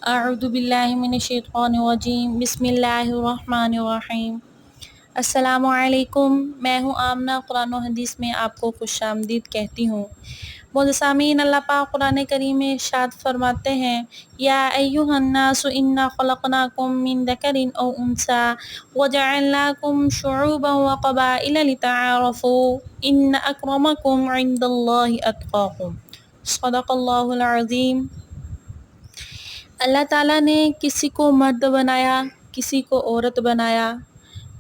اعوذ باللہ من الشیطان الرجیم بسم اللہ الرحمن الرحیم۔ السلام علیکم، میں ہوں آمنہ، قرآن و حدیث میں آپ کو خوش آمدید کہتی ہوں۔ معزز سامعین، اللہ پاک قرآن کریم میں ارشاد فرماتے ہیں، یا ایھا الناس انا خلقناکم من ذکر او انثی وجعلناکم شعوبا وقبائل لتعارفوا ان اکرمکم عند اللہ اتقاکم۔ صدق اللہ العظیم۔ اللہ تعالیٰ نے کسی کو مرد بنایا، کسی کو عورت بنایا۔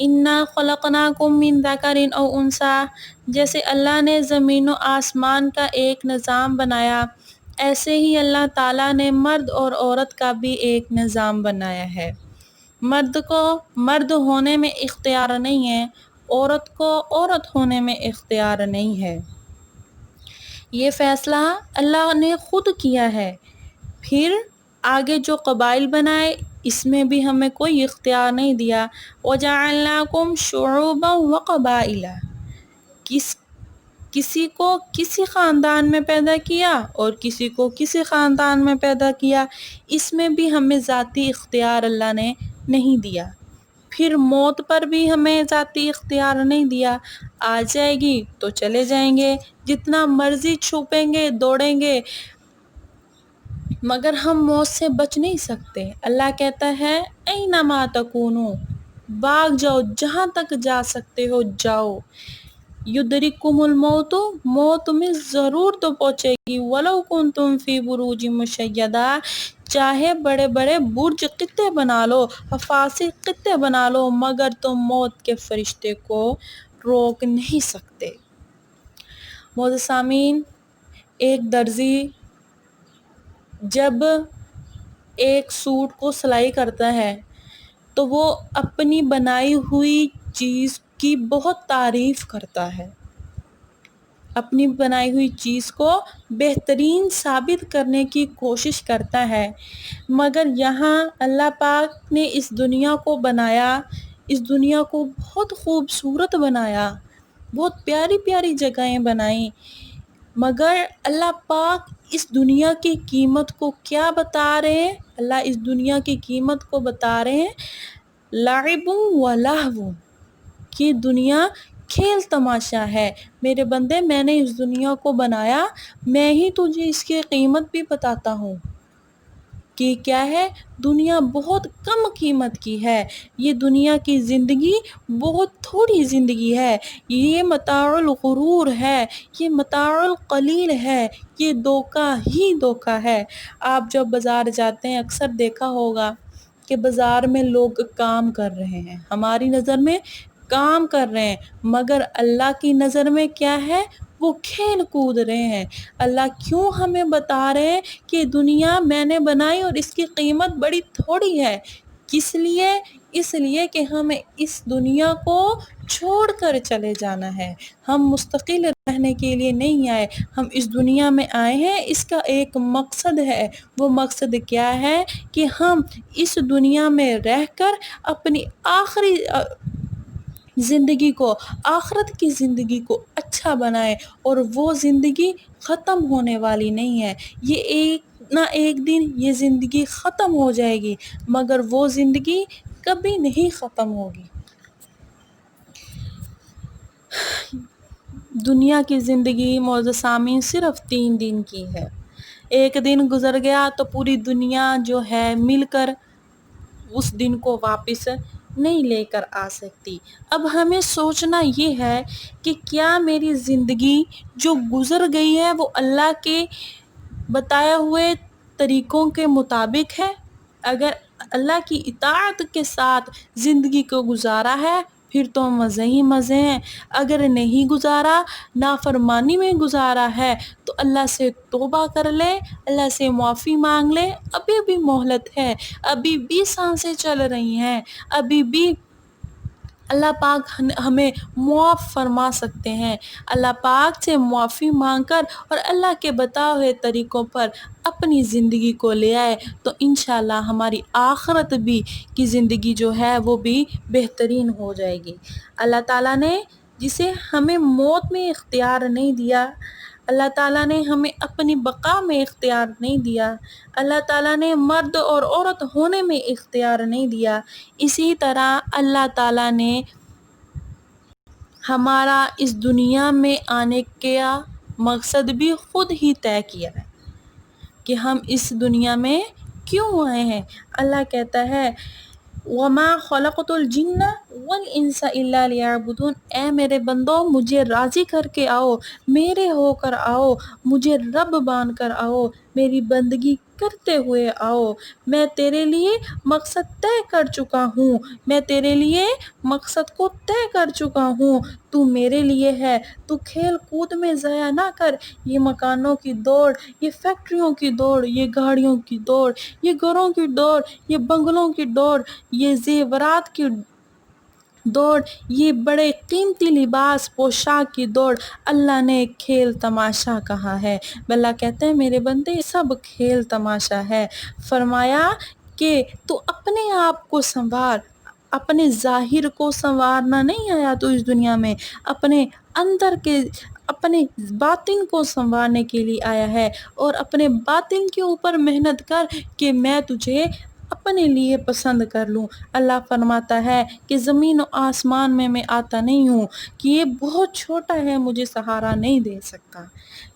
انا خلقناکم من ذکر او انثی، جیسے اللہ نے زمین و آسمان کا ایک نظام بنایا، ایسے ہی اللہ تعالیٰ نے مرد اور عورت کا بھی ایک نظام بنایا ہے۔ مرد کو مرد ہونے میں اختیار نہیں ہے، عورت کو عورت ہونے میں اختیار نہیں ہے۔ یہ فیصلہ اللہ نے خود کیا ہے۔ پھر آگے جو قبائل بنائے اس میں بھی ہمیں کوئی اختیار نہیں دیا۔ وَجَعَلْنَاكُمْ شُعُوبًا وَقَبَائِلَ، کسی کو کسی خاندان میں پیدا کیا اور کسی کو کسی خاندان میں پیدا کیا، اس میں بھی ہمیں ذاتی اختیار اللہ نے نہیں دیا۔ پھر موت پر بھی ہمیں ذاتی اختیار نہیں دیا، آ جائے گی تو چلے جائیں گے، جتنا مرضی چھپیں گے دوڑیں گے، مگر ہم موت سے بچ نہیں سکتے۔ اللہ کہتا ہے اینما تکونوا، بھاگ جاؤ، جہاں تک جا سکتے ہو جاؤ۔ یدرککم الموت، موت تمہیں ضرور تو پہنچے گی، ولو کنتم فی بروج مشیدہ، چاہے بڑے بڑے برج قطع بنا لو، حفاظی قطع بنا لو، مگر تم موت کے فرشتے کو روک نہیں سکتے۔ معزز سامعین، ایک درزی جب ایک سوٹ کو سلائی کرتا ہے تو وہ اپنی بنائی ہوئی چیز کی بہت تعریف کرتا ہے، اپنی بنائی ہوئی چیز کو بہترین ثابت کرنے کی کوشش کرتا ہے، مگر یہاں اللہ پاک نے اس دنیا کو بنایا، اس دنیا کو بہت خوبصورت بنایا، بہت پیاری پیاری جگہیں بنائیں، مگر اللہ پاک اس دنیا کی قیمت کو کیا بتا رہے ہیں؟ اللہ اس دنیا کی قیمت کو بتا رہے ہیں لعب و لہو، کہ دنیا کھیل تماشا ہے۔ میرے بندے، میں نے اس دنیا کو بنایا، میں ہی تجھے اس کی قیمت بھی بتاتا ہوں کہ کیا ہے، دنیا بہت کم قیمت کی ہے، یہ دنیا کی زندگی بہت تھوڑی زندگی ہے، یہ متاع الغرور ہے، یہ متاع القلیل ہے، یہ دھوکہ ہی دھوکہ ہے۔ آپ جب بازار جاتے ہیں اکثر دیکھا ہوگا کہ بازار میں لوگ کام کر رہے ہیں، ہماری نظر میں کام کر رہے ہیں، مگر اللہ کی نظر میں کیا ہے؟ وہ کھیل کود رہے ہیں۔ اللہ کیوں ہمیں بتا رہے ہیں کہ دنیا میں نے بنائی اور اس کی قیمت بڑی تھوڑی ہے؟ کس لیے؟ اس لیے کہ ہمیں اس دنیا کو چھوڑ کر چلے جانا ہے، ہم مستقل رہنے کے لیے نہیں آئے، ہم اس دنیا میں آئے ہیں، اس کا ایک مقصد ہے۔ وہ مقصد کیا ہے؟ کہ ہم اس دنیا میں رہ کر اپنی آخری زندگی کو، آخرت کی زندگی کو اچھا بنائیں، اور وہ زندگی ختم ہونے والی نہیں ہے، یہ ایک نہ ایک دن یہ زندگی ختم ہو جائے گی، مگر وہ زندگی کبھی نہیں ختم ہوگی۔ دنیا کی زندگی معزز سامعین صرف 3 دن کی ہے، ایک دن گزر گیا تو پوری دنیا جو ہے مل کر اس دن کو واپس نہیں لے کر آ سکتی۔ اب ہمیں سوچنا یہ ہے کہ کیا میری زندگی جو گزر گئی ہے وہ اللہ کے بتائے ہوئے طریقوں کے مطابق ہے؟ اگر اللہ کی اطاعت کے ساتھ زندگی کو گزارا ہے پھر تو مزے ہی مزے ہیں، اگر نہیں گزارا، نافرمانی میں گزارا ہے تو اللہ سے توبہ کر لے، اللہ سے معافی مانگ لے، ابھی بھی مہلت ہے، ابھی بھی سانسیں چل رہی ہیں، ابھی بھی اللہ پاک ہمیں معاف فرما سکتے ہیں۔ اللہ پاک سے معافی مانگ کر اور اللہ کے بتائے ہوئے طریقوں پر اپنی زندگی کو لے آئے تو انشاءاللہ ہماری آخرت بھی کی زندگی جو ہے وہ بھی بہترین ہو جائے گی۔ اللہ تعالیٰ نے جسے ہمیں موت میں اختیار نہیں دیا، اللہ تعالیٰ نے ہمیں اپنی بقا میں اختیار نہیں دیا، اللہ تعالیٰ نے مرد اور عورت ہونے میں اختیار نہیں دیا، اسی طرح اللہ تعالیٰ نے ہمارا اس دنیا میں آنے کا مقصد بھی خود ہی طے کیا ہے کہ ہم اس دنیا میں کیوں آئے ہیں۔ اللہ کہتا ہے وَمَا خَلَقْتُ الْجِنَّ وَالْإِنسَ إِلَّا لِيَعْبُدُونَ، اے میرے بندو مجھے راضی کر کے آؤ، میرے ہو کر آؤ، مجھے رب مان کر آؤ، میری بندگی کرتے ہوئے آؤ۔ میں تیرے لیے مقصد طے کر چکا ہوں، میں تیرے لیے مقصد کو طے کر چکا ہوں، تو میرے لیے ہے۔ تو کھیل کود میں ضائع نہ کر، یہ مکانوں کی دوڑ، یہ فیکٹریوں کی دوڑ، یہ گاڑیوں کی دوڑ، یہ گھروں کی دوڑ، یہ بنگلوں کی دوڑ، یہ زیورات کی دوڑ، یہ بڑے قیمتی لباس پوشاک کی دوڑ، اللہ نے کھیل تماشا کہا ہے۔ اللہ کہتے ہیں میرے بندے یہ سب کھیل تماشا ہے۔ فرمایا کہ تو اپنے آپ کو سنوار، اپنے ظاہر کو سنوارنا نہیں آیا تو اس دنیا میں، اپنے اندر کے اپنے باطن کو سنوارنے کے لیے آیا ہے، اور اپنے باطن کے اوپر محنت کر کہ میں تجھے اپنے لیے پسند کر لوں۔ اللہ فرماتا ہے کہ زمین و آسمان میں آتا نہیں ہوں، کہ یہ بہت چھوٹا ہے، مجھے سہارا نہیں دے سکتا،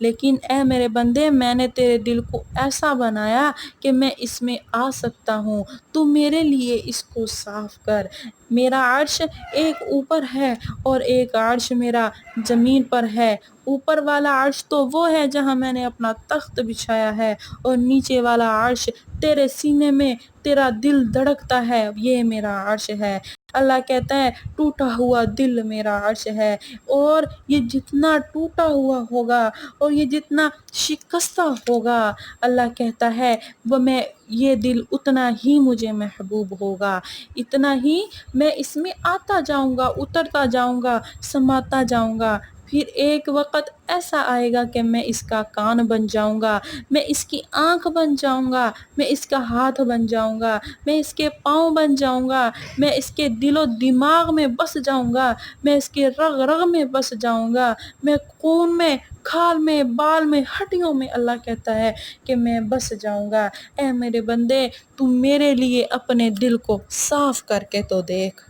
لیکن اے میرے بندے میں نے تیرے دل کو ایسا بنایا کہ میں اس میں آ سکتا ہوں، تو میرے لیے اس کو صاف کر۔ میرا عرش ایک اوپر ہے اور ایک عرش میرا زمین پر ہے، اوپر والا عرش تو وہ ہے جہاں میں نے اپنا تخت بچھایا ہے، اور نیچے والا عرش تیرے سینے میں تیرا دل دھڑکتا ہے، یہ میرا عرش ہے۔ اللہ کہتا ہے ٹوٹا ہوا دل میرا عرش ہے، اور یہ جتنا ٹوٹا ہوا ہوگا اور یہ جتنا شکستہ ہوگا، اللہ کہتا ہے وہ میں یہ دل اتنا ہی مجھے محبوب ہوگا، اتنا ہی میں اس میں آتا جاؤں گا، اترتا جاؤں گا، سماتا جاؤں گا۔ پھر ایک وقت ایسا آئے گا کہ میں اس کا کان بن جاؤں گا، میں اس کی آنکھ بن جاؤں گا، میں اس کا ہاتھ بن جاؤں گا، میں اس کے پاؤں بن جاؤں گا، میں اس کے دل و دماغ میں بس جاؤں گا، میں اس کے رگ رگ میں بس جاؤں گا، میں خون میں، کھال میں، بال میں، ہڈیوں میں، اللہ کہتا ہے کہ میں بس جاؤں گا۔ اے میرے بندے تو میرے لیے اپنے دل کو صاف کر کے تو دیکھ۔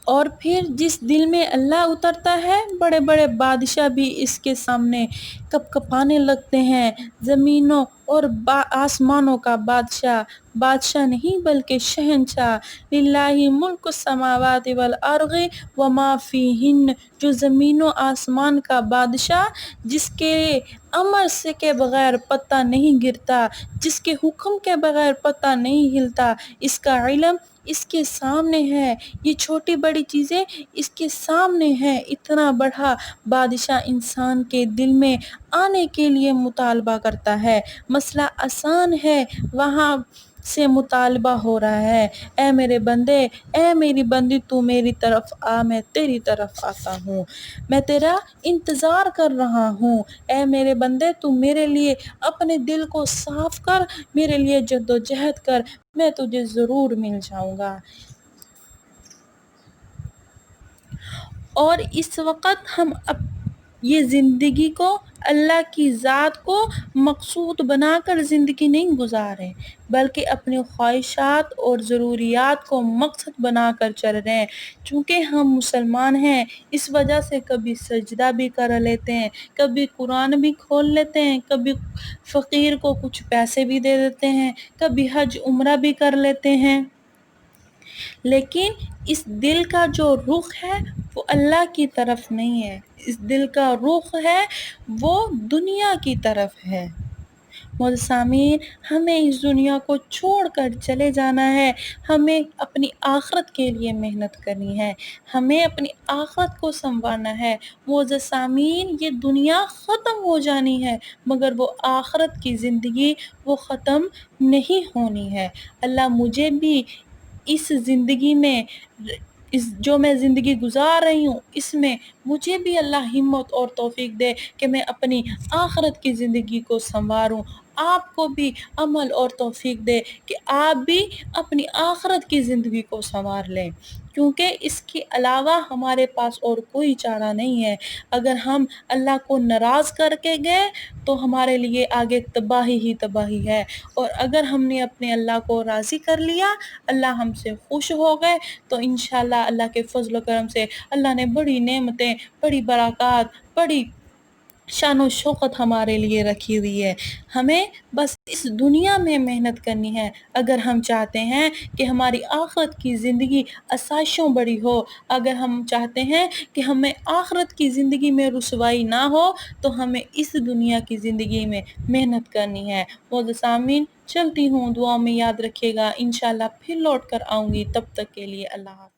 اور پھر جس دل میں اللہ اترتا ہے، بڑے بڑے بادشاہ بھی اس کے سامنے کپ کپانے لگتے ہیں۔ زمینوں اور آسمانوں کا بادشاہ، بادشاہ نہیں بلکہ شہنشاہ، للہ ملک السماوات والارض وما فیہن، جو زمین و آسمان کا بادشاہ، جس کے امر سے کے بغیر پتہ نہیں گرتا، جس کے حکم کے بغیر پتہ نہیں ہلتا، اس کا علم اس کے سامنے ہے، یہ چھوٹی بڑی چیزیں اس کے سامنے ہیں۔ اتنا بڑا بادشاہ انسان کے دل میں آنے کے لیے مطالبہ کرتا ہے، مسئلہ آسان ہے، وہاں سے مطالبہ ہو رہا ہے، اے میرے بندے، اے میری بندی تو میری طرف آ، میں تیری طرف آتا ہوں، میں تیرا انتظار کر رہا ہوں۔ اے میرے بندے تو میرے لیے اپنے دل کو صاف کر، میرے لیے جد و جہد کر، میں تجھے ضرور مل جاؤں گا۔ اور اس وقت ہم یہ زندگی کو، اللہ کی ذات کو مقصود بنا کر زندگی نہیں گزارے، بلکہ اپنی خواہشات اور ضروریات کو مقصد بنا کر چل رہے ہیں۔ چونکہ ہم مسلمان ہیں، اس وجہ سے کبھی سجدہ بھی کر لیتے ہیں، کبھی قرآن بھی کھول لیتے ہیں، کبھی فقیر کو کچھ پیسے بھی دے دیتے ہیں، کبھی حج عمرہ بھی کر لیتے ہیں، لیکن اس دل کا جو رخ ہے وہ اللہ کی طرف نہیں ہے، اس دل کا رخ ہے وہ دنیا کی طرف ہے۔ مولانا سامعین، ہمیں اس دنیا کو چھوڑ کر چلے جانا ہے، ہمیں اپنی آخرت کے لیے محنت کرنی ہے، ہمیں اپنی آخرت کو سنوارنا ہے۔ مولانا سامعین، یہ دنیا ختم ہو جانی ہے، مگر وہ آخرت کی زندگی وہ ختم نہیں ہونی ہے۔ اللہ مجھے بھی اس زندگی میں، جو میں زندگی گزار رہی ہوں، اس میں مجھے بھی اللہ ہمت اور توفیق دے کہ میں اپنی آخرت کی زندگی کو سنواروں، آپ کو بھی عمل اور توفیق دے کہ آپ بھی اپنی آخرت کی زندگی کو سنوار لیں، کیونکہ اس کے علاوہ ہمارے پاس اور کوئی چارہ نہیں ہے۔ اگر ہم اللہ کو ناراض کر کے گئے تو ہمارے لیے آگے تباہی ہی تباہی ہے، اور اگر ہم نے اپنے اللہ کو راضی کر لیا، اللہ ہم سے خوش ہو گئے، تو انشاءاللہ اللہ کے فضل و کرم سے اللہ نے بڑی نعمتیں، بڑی برکات، بڑی شان و شوکت ہمارے لیے رکھی ہوئی ہے۔ ہمیں بس اس دنیا میں محنت کرنی ہے اگر ہم چاہتے ہیں کہ ہماری آخرت کی زندگی آسائشوں بڑی ہو، اگر ہم چاہتے ہیں کہ ہمیں آخرت کی زندگی میں رسوائی نہ ہو، تو ہمیں اس دنیا کی زندگی میں محنت کرنی ہے۔ معزز سامعین، چلتی ہوں، دعا میں یاد رکھیے گا، انشاءاللہ پھر لوٹ کر آؤں گی، تب تک کے لیے اللہ حافظ۔